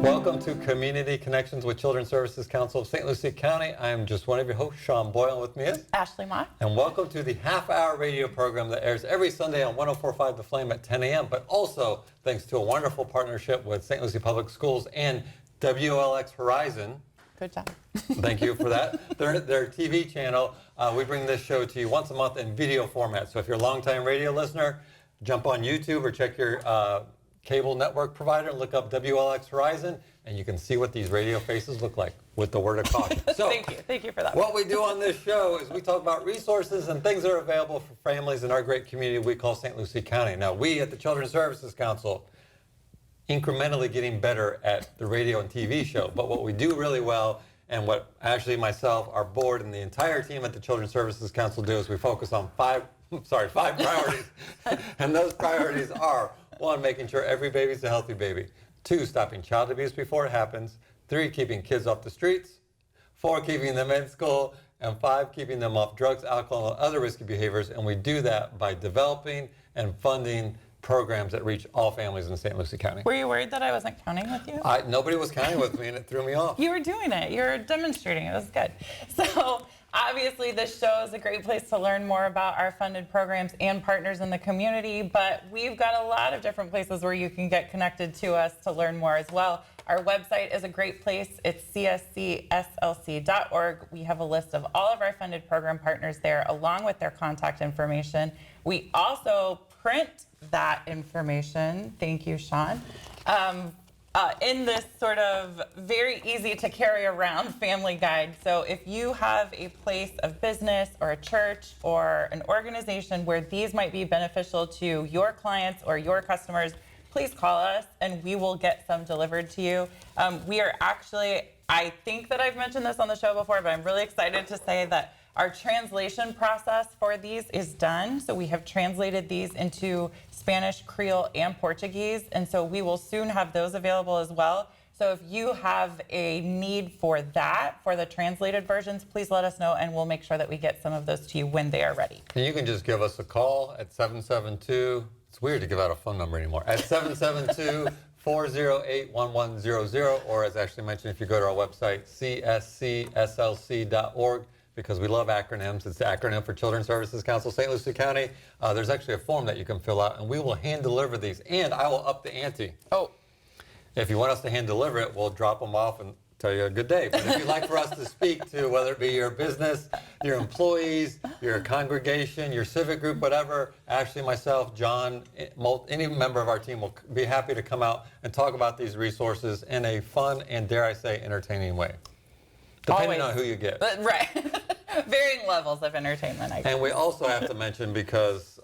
Welcome to Community Connections with Children's Services Council of St. Lucie County. I am just one of your hosts, Sean Boyle, and with me is Ashley Mott. And welcome to the half-hour radio program that airs every Sunday on 104.5 The Flame at 10 a.m., but also thanks to a wonderful partnership with St. Lucie Public Schools and WLX Horizon. Good job. Thank you for that. Their TV channel. We bring this show to you once a month in video format. So if you're a longtime radio listener, jump on YouTube or check your cable network provider and look up WLX Horizon, and you can see what these radio faces look like with the word of caution. So, Thank you for that. What we do on this show is we talk about resources and things that are available for families in our great community we call St. Lucie County. Now, we at the Children's Services Council incrementally getting better at the radio and TV show, but what we do really well and what Ashley, myself, our board, and the entire team at the Children's Services Council do is we focus on five priorities. And those priorities are: 1, making sure every baby's a healthy baby. 2, stopping child abuse before it happens. 3, keeping kids off the streets. 4, keeping them in school. And 5, keeping them off drugs, alcohol, and other risky behaviors. And we do that by developing and funding programs that reach all families in St. Lucie County. Were you worried that I wasn't counting with you? Nobody was counting with me, and it threw me off. You were doing it. You were demonstrating. It was good. So obviously this show is a great place to learn more about our funded programs and partners in the community, but we've got a lot of different places where you can get connected to us to learn more as well. Our website is a great place. It's cscslc.org. We have a list of all of our funded program partners there, along with their contact information. We also print that information, thank you, Sean, in this sort of very easy to carry around family guide. So if you have a place of business or a church or an organization where these might be beneficial to your clients or your customers, please call us and we will get some delivered to you. We are actually, I think that I've mentioned this on the show before, but I'm really excited to say that our translation process for these is done. So we have translated these into Spanish, Creole, and Portuguese. And so we will soon have those available as well. So if you have a need for that, for the translated versions, please let us know and we'll make sure that we get some of those to you when they are ready. And you can just give us a call at 772, it's weird to give out a phone number anymore, at 772-408-1100, or as Ashley mentioned, if you go to our website, cscslc.org, because we love acronyms. It's the acronym for Children's Services Council, St. Lucie County. There's actually a form that you can fill out, and we will hand deliver these, and I will up the ante. Oh. If you want us to hand deliver it, we'll drop them off and tell you a good day. But if you'd like for us to speak to, whether it be your business, your employees, your congregation, your civic group, whatever, Ashley, myself, John, any member of our team will be happy to come out and talk about these resources in a fun and, dare I say, entertaining way. Depending on who you get. Right. Varying levels of entertainment, I guess. And we also have to mention, because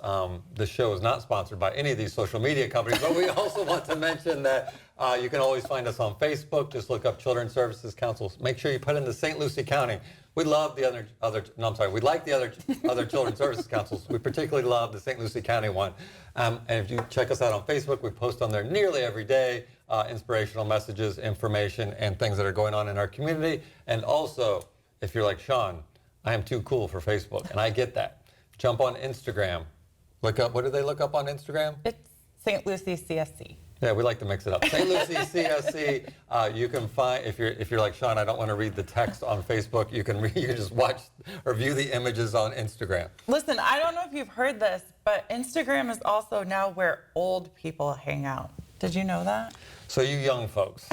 the show is not sponsored by any of these social media companies, but we also want to mention that you can always find us on Facebook. Just look up Children's Services Council. Make sure you put in the St. Lucie County. We love the we like the other Children's Services Councils. We particularly love the St. Lucie County one. And if you check us out on Facebook, we post on there nearly every day inspirational messages, information, and things that are going on in our community. And also, if you're like Sean, I am too cool for Facebook, and I get that. Jump on Instagram. Look up, what do they look up on Instagram? It's St. Lucie CSC. Yeah, we like to mix it up. St. Lucie CSC. You can find, if you're like Sean, I don't want to read the text on Facebook. You can just watch or view the images on Instagram. Listen, I don't know if you've heard this, but Instagram is also now where old people hang out. Did you know that? So you young folks,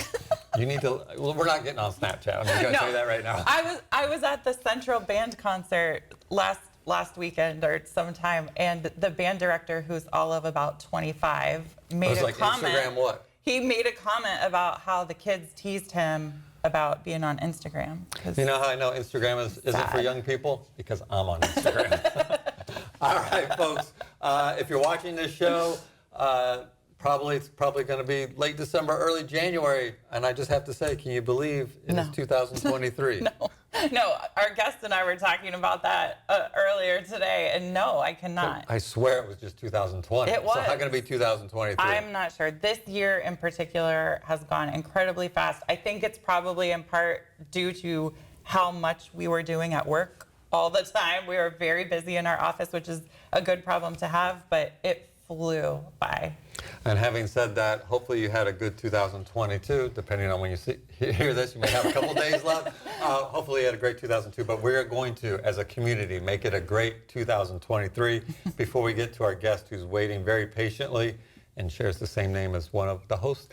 you need to. Well, we're not getting on Snapchat. I'm just going to tell you that right now. I was at the Central Band concert last weekend or sometime, and the band director, who's all of about 25, made a comment. Instagram what? He made a comment about how the kids teased him about being on Instagram. You know how I know Instagram isn't for young people? Because I'm on Instagram. All right, folks. If you're watching this show, it's probably going to be late December, early January, and I just have to say, can you believe it is 2023? No, our guest and I were talking about that earlier today, and no, I cannot. I swear it was just 2020. It was. So how can it be 2023? I'm not sure. This year in particular has gone incredibly fast. I think it's probably in part due to how much we were doing at work all the time. We were very busy in our office, which is a good problem to have, but it flew by. And having said that, hopefully you had a good 2022. Depending on when you hear this, you may have a couple days left. Hopefully you had a great 2002, but we're going to, as a community, make it a great 2023. Before we get to our guest who's waiting very patiently and shares the same name as one of the hosts,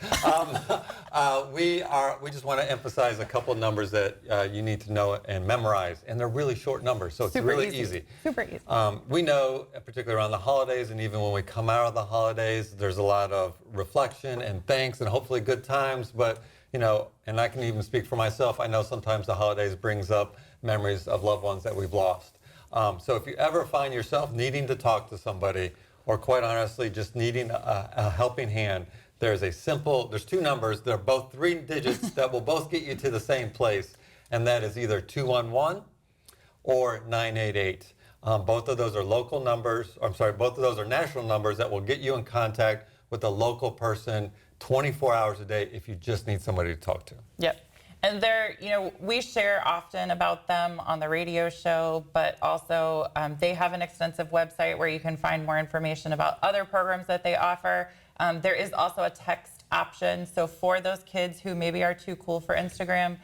we just want to emphasize a couple of numbers that you need to know and memorize, and they're really short numbers, so it's really easy. Super easy. We know, particularly around the holidays, and even when we come out of the holidays, there's a lot of reflection and thanks and hopefully good times, but you know, and I can even speak for myself, I know sometimes the holidays brings up memories of loved ones that we've lost. So if you ever find yourself needing to talk to somebody, or quite honestly, just needing a helping hand, there's two numbers, they're both 3 digits that will both get you to the same place, and that is either 211 or 988. Both of those are local numbers, both of those are national numbers that will get you in contact with a local person 24 hours a day if you just need somebody to talk to. Yep. And we share often about them on the radio show, but also they have an extensive website where you can find more information about other programs that they offer. There is also a text option. So for those kids who maybe are too cool for Instagram,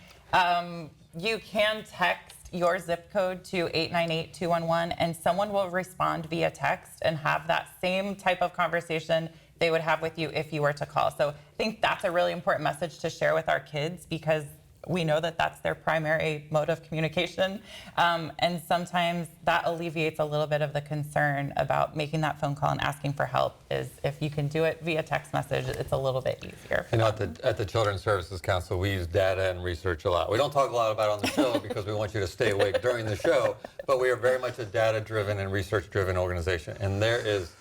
you can text your zip code to 898-211, and someone will respond via text and have that same type of conversation they would have with you if you were to call. So I think that's a really important message to share with our kids, because we know that that's their primary mode of communication. And sometimes that alleviates a little bit of the concern about making that phone call and asking for help. Is if you can do it via text message, it's a little bit easier. You know, at the Children's Services Council, we use data and research a lot. We don't talk a lot about it on the show because we want you to stay awake during the show, but we are very much a data-driven and research-driven organization. And there is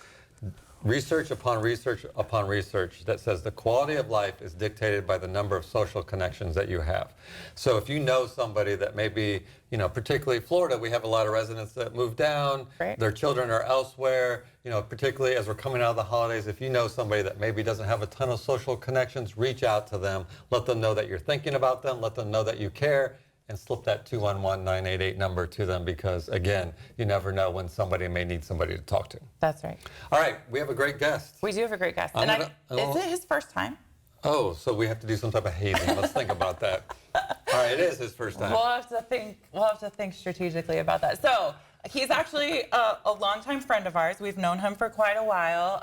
research upon research upon research that says the quality of life is dictated by the number of social connections that you have. So if you know somebody that maybe, you know, particularly Florida, we have a lot of residents that move down, right. Their children are elsewhere, you know, particularly as we're coming out of the holidays, if you know somebody that maybe doesn't have a ton of social connections, reach out to them, let them know that you're thinking about them, let them know that you care, and slip that 211-988 number to them, because again, you never know when somebody may need somebody to talk to. That's right. All right, we have a great guest. We do have a great guest. Is it his first time? Oh, so we have to do some type of hazing. Let's think about that. All right, it is his first time. We'll have to think strategically about that. So he's actually a longtime friend of ours. We've known him for quite a while.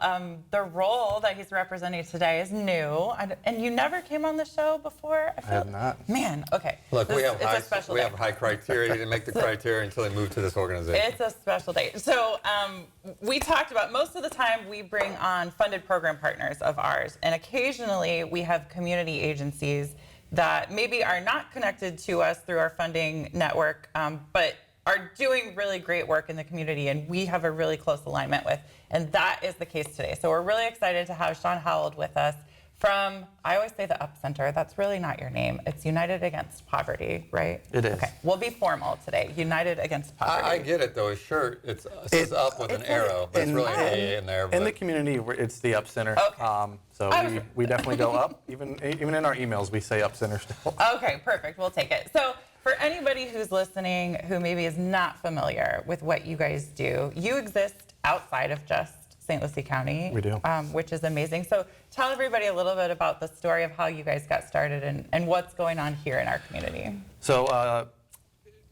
The role that he's representing today is new, and you never came on the show before. I have not. Man, okay. Look, we have high criteria. He didn't make the criteria until he moved to this organization. It's a special day. So we talked about, most of the time we bring on funded program partners of ours, and occasionally we have community agencies that maybe are not connected to us through our funding network, but are doing really great work in the community, and we have a really close alignment with, and that is the case today. So we're really excited to have Sean Howald with us from, I always say the Up Center. That's really not your name. It's United Against Poverty, right? It is. Okay, we'll be formal today. United Against Poverty. I get it, though. His shirt, it says up with an arrow, but it's really an A in there. In the community, it's the Up Center. Okay. So we definitely go up. Even in our emails, we say Up Center still. Okay, perfect. We'll take it. So for anybody who's listening who maybe is not familiar with what you guys do, you exist outside of just St. Lucie County. We do. Which is amazing. So tell everybody a little bit about the story of how you guys got started and what's going on here in our community. So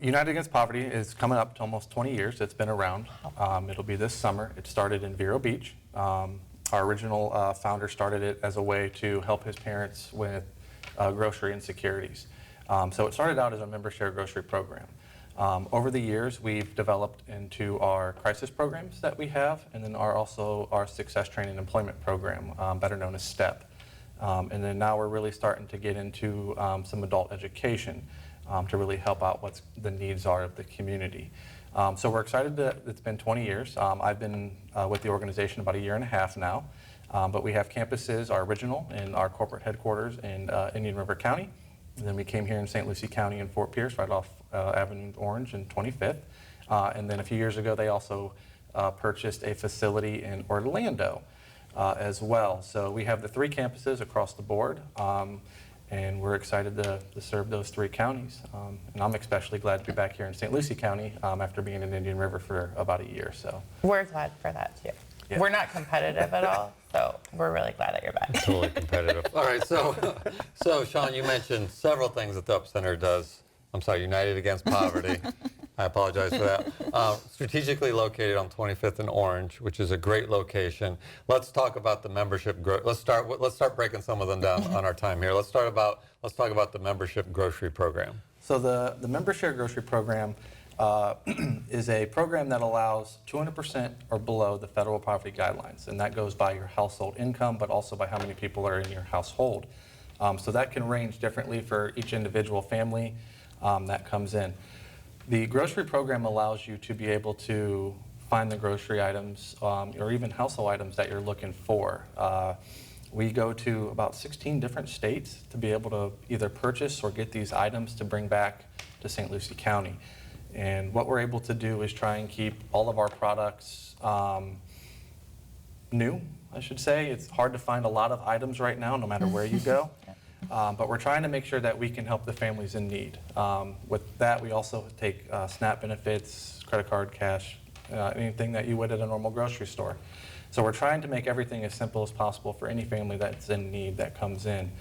United Against Poverty is coming up to almost 20 years. It's been around. It'll be this summer. It started in Vero Beach. Our original founder started it as a way to help his parents with grocery insecurities. So it started out as a member share grocery program. Over the years, we've developed into our crisis programs that we have, and then also our success training employment program, better known as STEP. And then now we're really starting to get into some adult education to really help out what the needs are of the community. So we're excited that it's been 20 years. I've been with the organization about a year and a half now, but we have campuses, our original, in our corporate headquarters in Indian River County. And then we came here in St. Lucie County in Fort Pierce, right off Avenue Orange and 25th. And then a few years ago, they also purchased a facility in Orlando as well. So we have the 3 campuses across the board, and we're excited to serve those 3 counties. And I'm especially glad to be back here in St. Lucie County after being in Indian River for about a year. So We're glad for that too. Yeah. We're not competitive at all. So we're really glad that you're back. Totally competitive. All right, so Sean, you mentioned several things that the Up Center does. I'm sorry, United Against Poverty. I apologize for that. Strategically located on 25th and Orange, which is a great location. Let's talk about the membership. Let's start breaking some of them down on our time here. Let's talk about the membership grocery program. So the membership grocery program is a program that allows 200% or below the federal poverty guidelines, and that goes by your household income, but also by how many people are in your household. So that can range differently for each individual family that comes in. The grocery program allows you to be able to find the grocery items or even household items that you're looking for. We go to about 16 different states to be able to either purchase or get these items to bring back to St. Lucie County. And what we're able to do is try and keep all of our products new, I should say. It's hard to find a lot of items right now, no matter where you go. But we're trying to make sure that we can help the families in need. With that, we also take SNAP benefits, credit card, cash, anything that you would at a normal grocery store. So we're trying to make everything as simple as possible for any family that's in need that comes in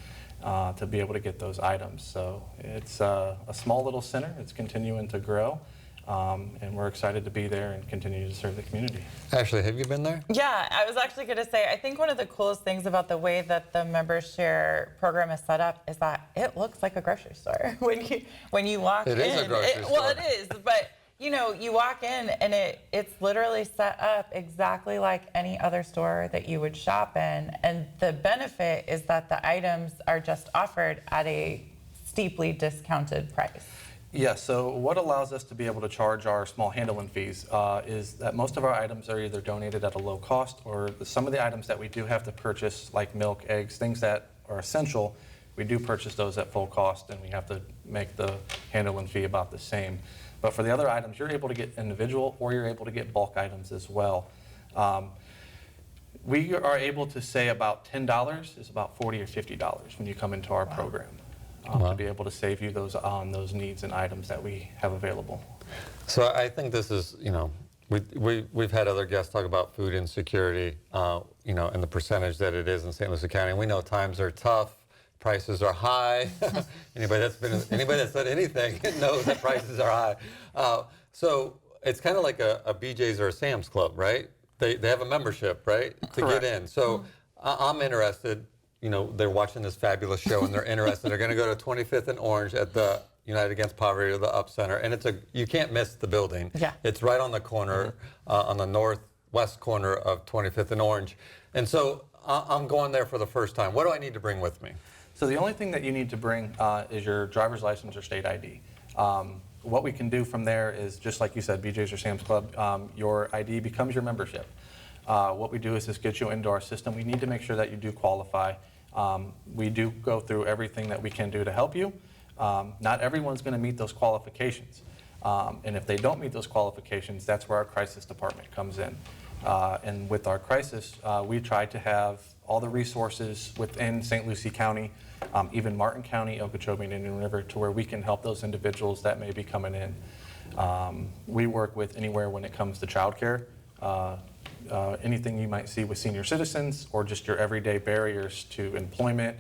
to be able to get those items. So it's a small little center. It's continuing to grow. And we're excited to be there and continue to serve the community. Ashley, have you been there? Yeah, I was actually going to say, I think one of the coolest things about the way that the member share program is set up is that it looks like a grocery store when you walk in. It is a grocery store. Well, it is, but you know, you walk in and it's literally set up exactly like any other store that you would shop in. And the benefit is that the items are just offered at a steeply discounted price. Yeah, so what allows us to be able to charge our small handling fees is that most of our items are either donated at a low cost, or some of the items that we do have to purchase, like milk, eggs, things that are essential, we do purchase those at full cost, and we have to make the handling fee about the same. But for the other items, you're able to get individual, or you're able to get bulk items as well. We are able to say about $10 is about $40 or $50 when you come into our program. To be able to save you those needs and items that we have available. So I think this is, you know, we've had other guests talk about food insecurity, you know, and the percentage that it is in St. Lucie County. We know times are tough, prices are high. anybody that's said anything knows that prices are high. So it's kind of like a BJ's or a Sam's Club, right? They have a membership, right, to Correct. get in. So I'm interested. You know, they're watching this fabulous show and they're interested. They're going to go to 25th and Orange at the United Against Poverty or the Up Center, and you can't miss the building. Yeah. It's right on the corner, on the northwest corner of 25th and Orange. And so I'm going there for the first time. What do I need to bring with me? So the only thing that you need to bring is your driver's license or state ID. What we can do from there is, just like you said, BJ's or Sam's Club, your ID becomes your membership. What we do is just get you into our system. We need to make sure that you do qualify. We do go through everything that we can do to help you. Not everyone's going to meet those qualifications. And if they don't meet those qualifications, that's where our crisis department comes in. And with our crisis, we try to have all the resources within St. Lucie County, even Martin County, Okeechobee, and Indian River, to where we can help those individuals that may be coming in. We work with anywhere when it comes to childcare. Anything you might see with senior citizens, or just your everyday barriers to employment.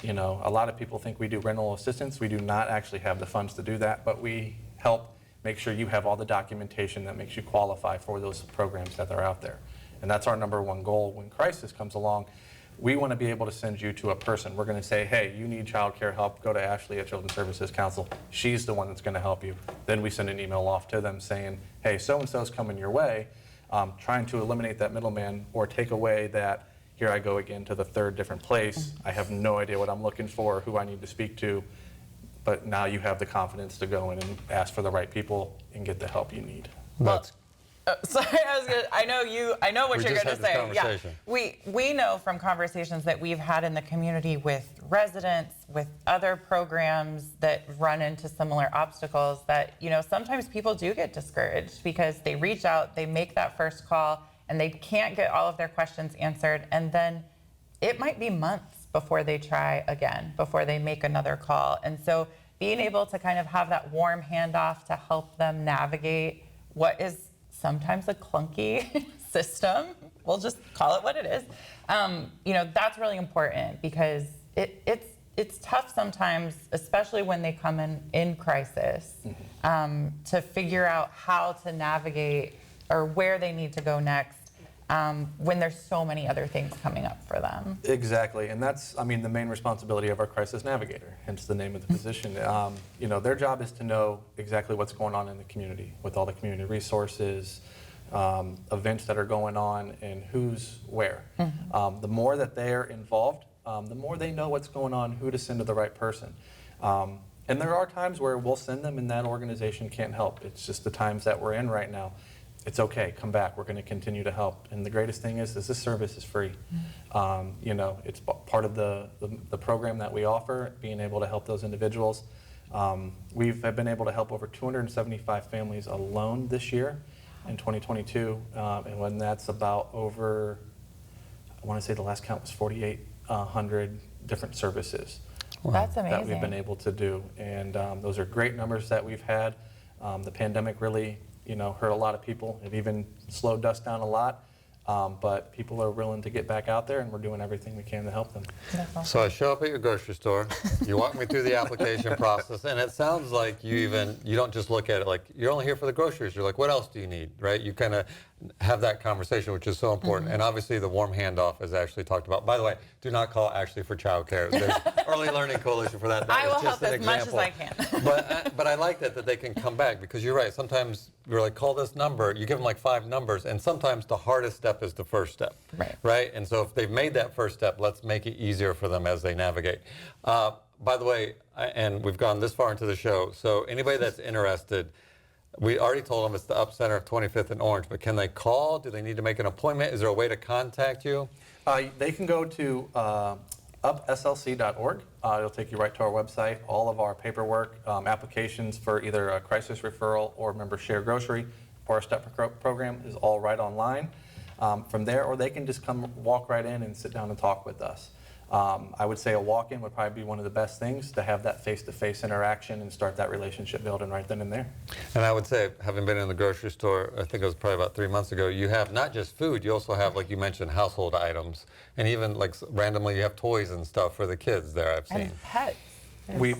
You know, a lot of people think we do rental assistance. We do not actually have the funds to do that, but we help make sure you have all the documentation that makes you qualify for those programs that are out there. And that's our number one goal. When crisis comes along, we want to be able to send you to a person. We're going to say, hey, you need childcare help, go to Ashley at Children's Services Council. She's the one that's going to help you. Then we send an email off to them saying, hey, so-and-so's coming your way. Trying to eliminate that middleman, or take away that, here I go again to the third different place. I have no idea what I'm looking for, who I need to speak to. But now you have the confidence to go in and ask for the right people and get the help you need. That's Sorry, I know what We you're just going to had this say. conversation. We know from conversations that we've had in the community with residents, with other programs that run into similar obstacles, that, you know, sometimes people do get discouraged because they reach out, they make that first call, and they can't get all of their questions answered, and then it might be months before they try again, before they make another call. And so being able to kind of have that warm handoff to help them navigate what is sometimes a clunky system, we'll just call it what it is. That's really important because it's tough sometimes, especially when they come in crisis, to figure out how to navigate or where they need to go next when there's so many other things coming up for them. Exactly, and that's, the main responsibility of our crisis navigator, hence the name of the position. Their job is to know exactly what's going on in the community with all the community resources, events that are going on, and who's where. The more that they're involved, the more they know what's going on, who to send to the right person. And there are times where we'll send them and that organization can't help. It's just the times that we're in right now. It's okay, come back, we're going to continue to help. And the greatest thing is this service is free. It's part of the program that we offer, being able to help those individuals. We've been able to help over 275 families alone this year in 2022, and when that's about over, I want to say the last count was 4,800 different services. Wow. That's amazing. That we've been able to do, and those are great numbers that we've had. The pandemic really, hurt a lot of people. It even slowed us down a lot, but people are willing to get back out there, and we're doing everything we can to help them. So I show up at your grocery store, you walk me through the application process, and it sounds like you don't just look at it like you're only here for the groceries. You're like, what else do you need, right? You kind of have that conversation, which is so important. And obviously the warm handoff is Ashley talked about. By the way, do not call Ashley for childcare. There's Early Learning Coalition for that. I will help as much as I can. But I like that they can come back, because you're right. Sometimes you're like, call this number. You give them like 5 numbers, and sometimes the hardest step is the first step. Right? And so if they've made that first step, let's make it easier for them as they navigate. By the way, and we've gone this far into the show, so anybody that's interested, we already told them it's the Up Center of 25th and Orange, but can they call? Do they need to make an appointment? Is there a way to contact you? They can go to upslc.org. It'll take you right to our website. All of our paperwork, applications for either a crisis referral or member share grocery for our STEP program is all right online. From there, or they can just come walk right in and sit down and talk with us. I would say a walk-in would probably be one of the best things, to have that face-to-face interaction and start that relationship building right then and there. And I would say, having been in the grocery store, I think it was probably about 3 months ago, you have not just food, you also have, like you mentioned, household items, and even like randomly you have toys and stuff for the kids there, I've seen. And pets.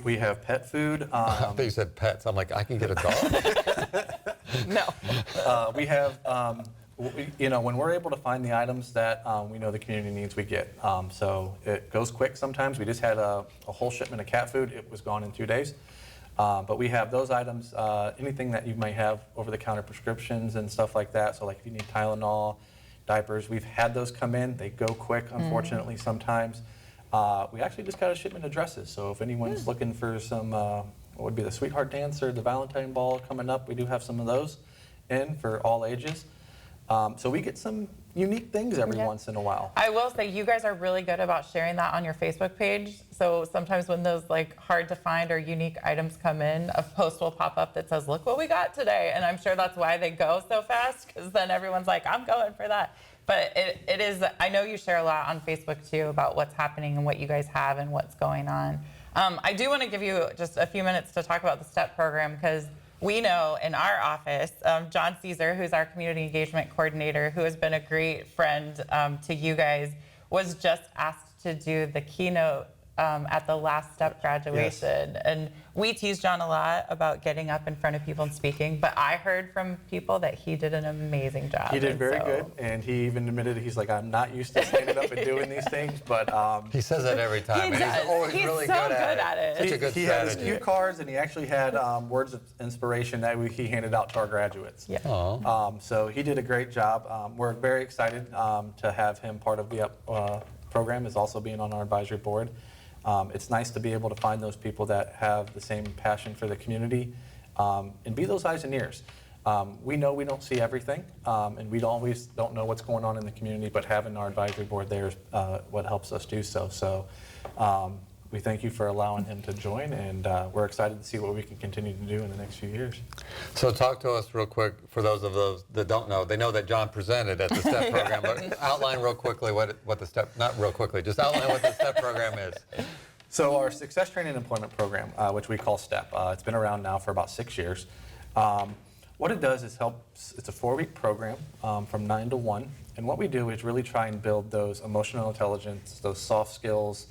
We have pet food. I thought you said pets. I'm like, I can get a dog? No. We have... when we're able to find the items that we know the community needs, we get. So it goes quick sometimes. We just had a whole shipment of cat food. It was gone in 2 days. But we have those items, anything that you might have over-the-counter prescriptions and stuff like that. So like if you need Tylenol, diapers, we've had those come in. They go quick, unfortunately, sometimes. We actually just got a shipment of dresses. So if anyone's looking for some, what would be the Sweetheart Dance or the Valentine Ball coming up, we do have some of those in for all ages. So we get some unique things every once in a while. I will say you guys are really good about sharing that on your Facebook page. So sometimes when those like hard to find or unique items come in, a post will pop up that says, look what we got today. And I'm sure that's why they go so fast, because then everyone's like, I'm going for that. But it is, I know you share a lot on Facebook too about what's happening and what you guys have and what's going on. I do want to give you just a few minutes to talk about the STEP program, because we know in our office, John Caesar, who's our community engagement coordinator, who has been a great friend to you guys, was just asked to do the keynote at the last STEP graduation. Yes. And we tease John a lot about getting up in front of people and speaking, but I heard from people that he did an amazing job. He did very good, and he even admitted, he's like, I'm not used to standing up and doing these things, but... he says that every time, and he's always really so good at it. Such a good strategy. He had his cue cards, and he actually had words of inspiration that he handed out to our graduates. Yeah. So he did a great job. We're very excited to have him part of the program, as also being on our advisory board. It's nice to be able to find those people that have the same passion for the community and be those eyes and ears. We know we don't see everything, and we always don't know what's going on in the community, but having our advisory board there is what helps us do so. So we thank you for allowing him to join, and we're excited to see what we can continue to do in the next few years. So talk to us real quick, for those that don't know. They know that John presented at the STEP program, but outline real quickly what the STEP, not real quickly, just outline what the STEP program is. So our Success Training and Employment Program, which we call STEP, it's been around now for about 6 years. What it does is helps, it's a 4-week program from 9 to 1. And what we do is really try and build those emotional intelligence, those soft skills,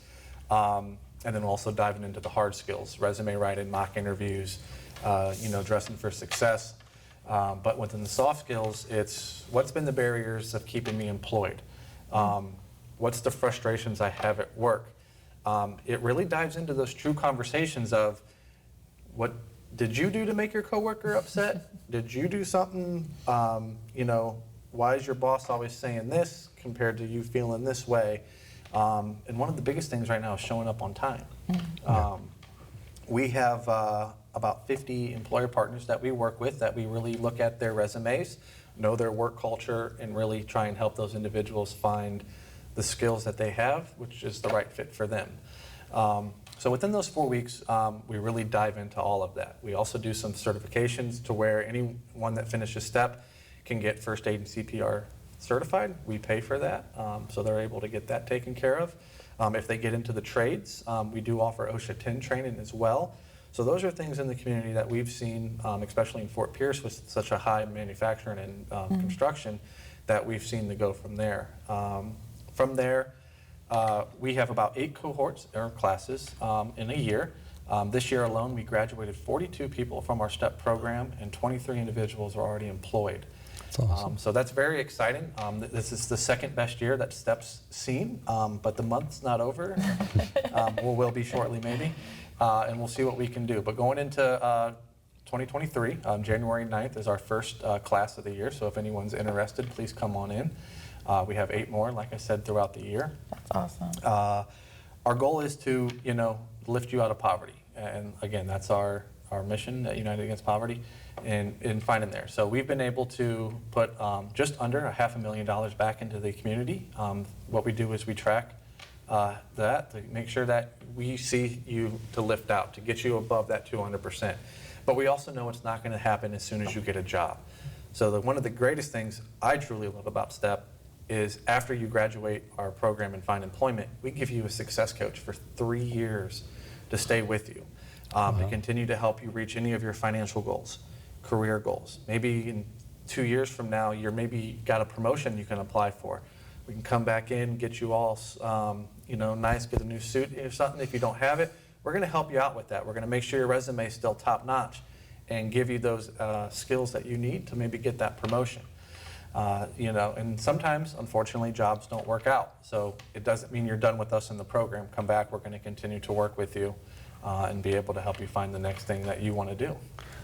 and then also diving into the hard skills, resume writing, mock interviews, dressing for success. But within the soft skills, it's what's been the barriers of keeping me employed? What's the frustrations I have at work? It really dives into those true conversations of what did you do to make your coworker upset? Did you do something? Why is your boss always saying this compared to you feeling this way? And one of the biggest things right now is showing up on time. We have about 50 employer partners that we work with that we really look at their resumes, know their work culture, and really try and help those individuals find the skills that they have, which is the right fit for them. So within those 4 weeks, we really dive into all of that. We also do some certifications to where anyone that finishes STEP can get first aid and CPR certified. We pay for that, so they're able to get that taken care of. If they get into the trades, we do offer OSHA 10 training as well. So those are things in the community that we've seen, especially in Fort Pierce with such a high manufacturing and construction, that we've seen to go from there. From there, we have about 8 cohorts or classes in a year. This year alone, we graduated 42 people from our STEP program, and 23 individuals are already employed. That's awesome. So that's very exciting. This is the second best year that STEP's seen, but the month's not over. Will be shortly maybe, and we'll see what we can do. But going into 2023, January 9th is our first class of the year, so if anyone's interested, please come on in. We have 8 more, like I said, throughout the year. That's awesome. Our goal is to, lift you out of poverty. And again, that's our mission at United Against Poverty and finding there. So we've been able to put just under $500,000 back into the community. What we do is we track that to make sure that we see you to lift out, to get you above that 200%. But we also know it's not going to happen as soon as you get a job. So one of the greatest things I truly love about STEP is after you graduate our program and find employment, we give you a success coach for 3 years to stay with you, to continue to help you reach any of your financial goals, career goals. Maybe in 2 years from now, you're maybe got a promotion you can apply for. We can come back in, get you all nice, get a new suit or something. If you don't have it, we're going to help you out with that. We're going to make sure your resume is still top notch and give you those skills that you need to maybe get that promotion. And sometimes, unfortunately, jobs don't work out. So it doesn't mean you're done with us in the program. Come back, we're going to continue to work with you and be able to help you find the next thing that you want to do.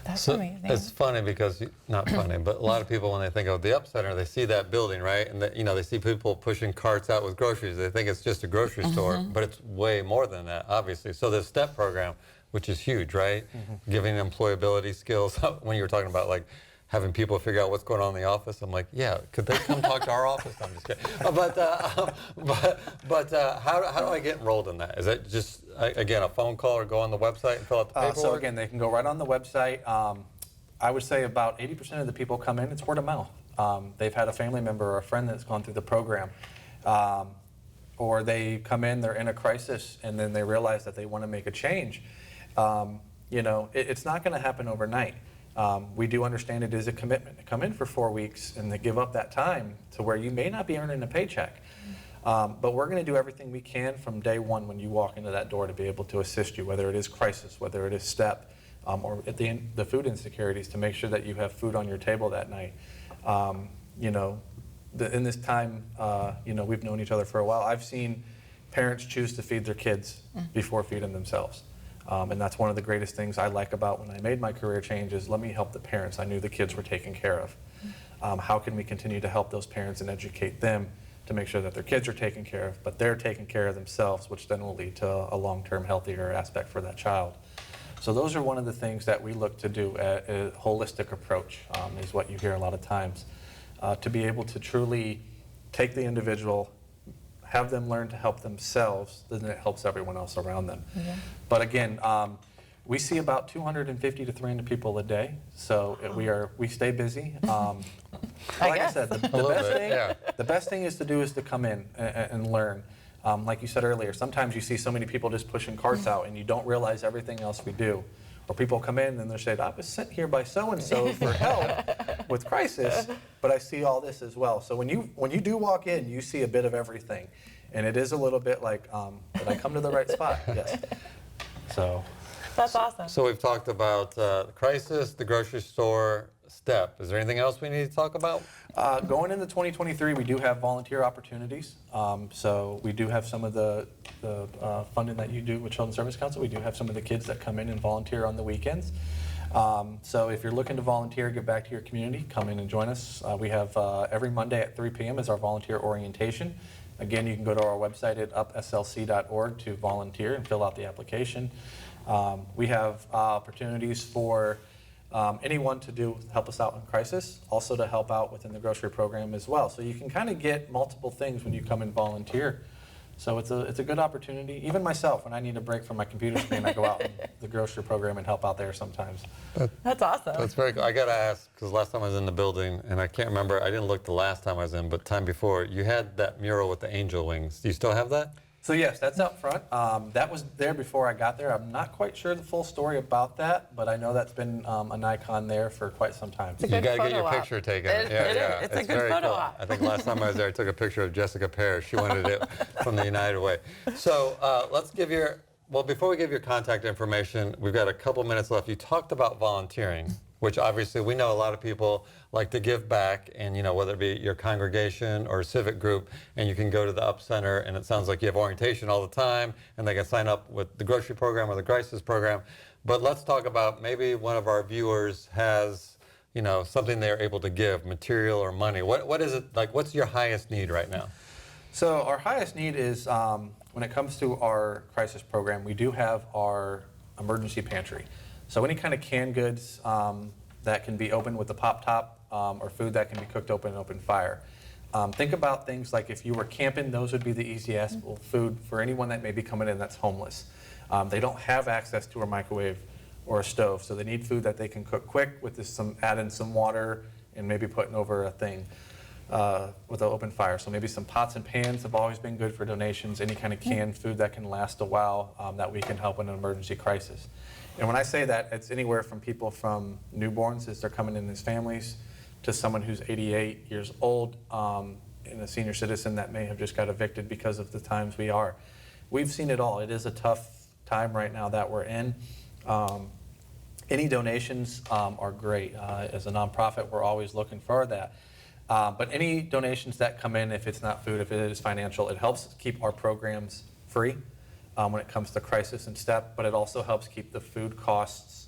That's amazing. It's funny because, not funny, but a lot of people when they think of the Up Center, they see that building, right? And they see people pushing carts out with groceries. They think it's just a grocery store, but it's way more than that, obviously. So the STEP program, which is huge, right? Giving employability skills. When you were talking about having people figure out what's going on in the office, I'm like, yeah, could they come talk to our office? I'm just kidding. But how do I get enrolled in that? Is it just, again, a phone call or go on the website and fill out the paperwork? So again, they can go right on the website. I would say about 80% of the people come in, it's word of mouth. They've had a family member or a friend that's gone through the program. Or they come in, they're in a crisis, and then they realize that they want to make a change. It's not going to happen overnight. We do understand it is a commitment to come in for 4 weeks and to give up that time to where you may not be earning a paycheck. But we're going to do everything we can from day one when you walk into that door to be able to assist you, whether it is crisis, whether it is STEP, or at the end, the food insecurities, to make sure that you have food on your table that night. In this time, we've known each other for a while. I've seen parents choose to feed their kids before feeding themselves. And that's one of the greatest things I like about when I made my career change is let me help the parents. I knew the kids were taken care of. How can we continue to help those parents and educate them to make sure that their kids are taken care of, but they're taking care of themselves, which then will lead to a long-term healthier aspect for that child. So those are one of the things that we look to do. A holistic approach is what you hear a lot of times. To be able to truly take the individual, have them learn to help themselves, then it helps everyone else around them. Yeah. But again, we see about 250 to 300 people a day, so we stay busy. Like I said, the best thing is to come in and learn. Like you said earlier, sometimes you see so many people just pushing carts out and you don't realize everything else we do. Or people come in and they're saying, I was sent here by so-and-so for help with crisis, but I see all this as well. So when you do walk in, you see a bit of everything. And it is a little bit like, did I come to the right spot? Yes. So. That's awesome. So we've talked about crisis, the grocery store, STEP. Is there anything else we need to talk about? Going into 2023, we do have volunteer opportunities. So we do have some of the funding that you do with Children's Service Council. We do have some of the kids that come in and volunteer on the weekends. So if you're looking to volunteer, get back to your community, come in and join us. We have every Monday at 3 p.m. is our volunteer orientation. Again, you can go to our website at upslc.org to volunteer and fill out the application. We have opportunities for anyone to help us out in crisis, also to help out within the grocery program as well. So you can kind of get multiple things when you come and volunteer. So it's a good opportunity. Even myself, when I need a break from my computer screen, I go out in the grocery program and help out there sometimes. That's awesome. That's very cool. I got to ask, because last time I was in the building, and I can't remember, I didn't look the last time I was in, but time before, you had that mural with the angel wings. Do you still have that? So yes, that's up front. That was there before I got there. I'm not quite sure the full story about that, but I know that's been an icon there for quite some time. It's a You good got to get photo your op. picture taken. It's a good very photo cool. op. I think last time I was there, I took a picture of Jessica Parrish. She wanted it from the United Way. So let's give before we give your contact information, we've got a couple minutes left. You talked about volunteering, which obviously we know a lot of people like to give back, and whether it be your congregation or civic group, and you can go to the Up Center, and it sounds like you have orientation all the time, and they can sign up with the grocery program or the crisis program. But let's talk about maybe one of our viewers has something they're able to give, material or money. What is it like? What's your highest need right now? So our highest need is when it comes to our crisis program, we do have our emergency pantry. So any kind of canned goods that can be opened with a pop top or food that can be cooked open in open fire. Think about things like if you were camping, those would be the easiest food for anyone that may be coming in that's homeless. They don't have access to a microwave or a stove, so they need food that they can cook quick with add in some water and maybe putting over a thing with an open fire. So maybe some pots and pans have always been good for donations, any kind of canned food that can last a while that we can help in an emergency crisis. And when I say that, it's anywhere from people from newborns as they're coming in as families to someone who's 88 years old and a senior citizen that may have just got evicted because of the times we are. We've seen it all. It is a tough time right now that we're in. Any donations are great. As a nonprofit, we're always looking for that. But any donations that come in, if it's not food, if it is financial, it helps keep our programs free when it comes to crisis and STEP, but it also helps keep the food costs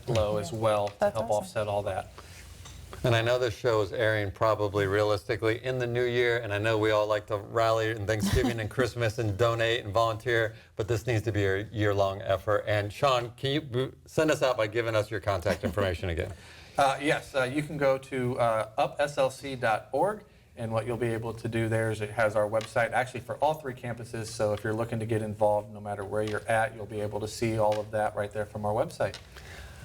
low as well to help offset all that. And I know this show is airing probably realistically in the new year, and I know we all like to rally in Thanksgiving and Christmas and donate and volunteer, but this needs to be a year-long effort. And Sean, can you send us out by giving us your contact information again? Yes, you can go to upslc.org, and what you'll be able to do there is it has our website actually for all 3 campuses, so if you're looking to get involved no matter where you're at, you'll be able to see all of that right there from our website.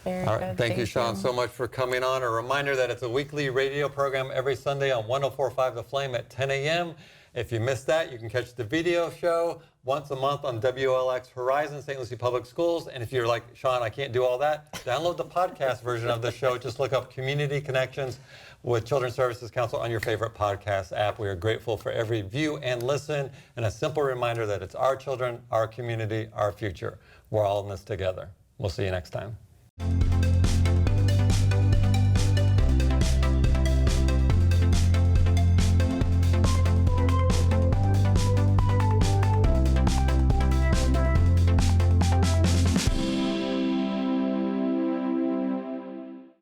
Very All right. good. Thank you, Sean, so much for coming on. A reminder that it's a weekly radio program every Sunday on 104.5 The Flame at 10 a.m. If you missed that, you can catch the video show once a month on WLX Horizon, St. Lucie Public Schools. And if you're like, Sean, I can't do all that, download the podcast version of the show. Just look up Community Connections with Children's Services Council on your favorite podcast app. We are grateful for every view and listen, and a simple reminder that it's our children, our community, our future. We're all in this together. We'll see you next time.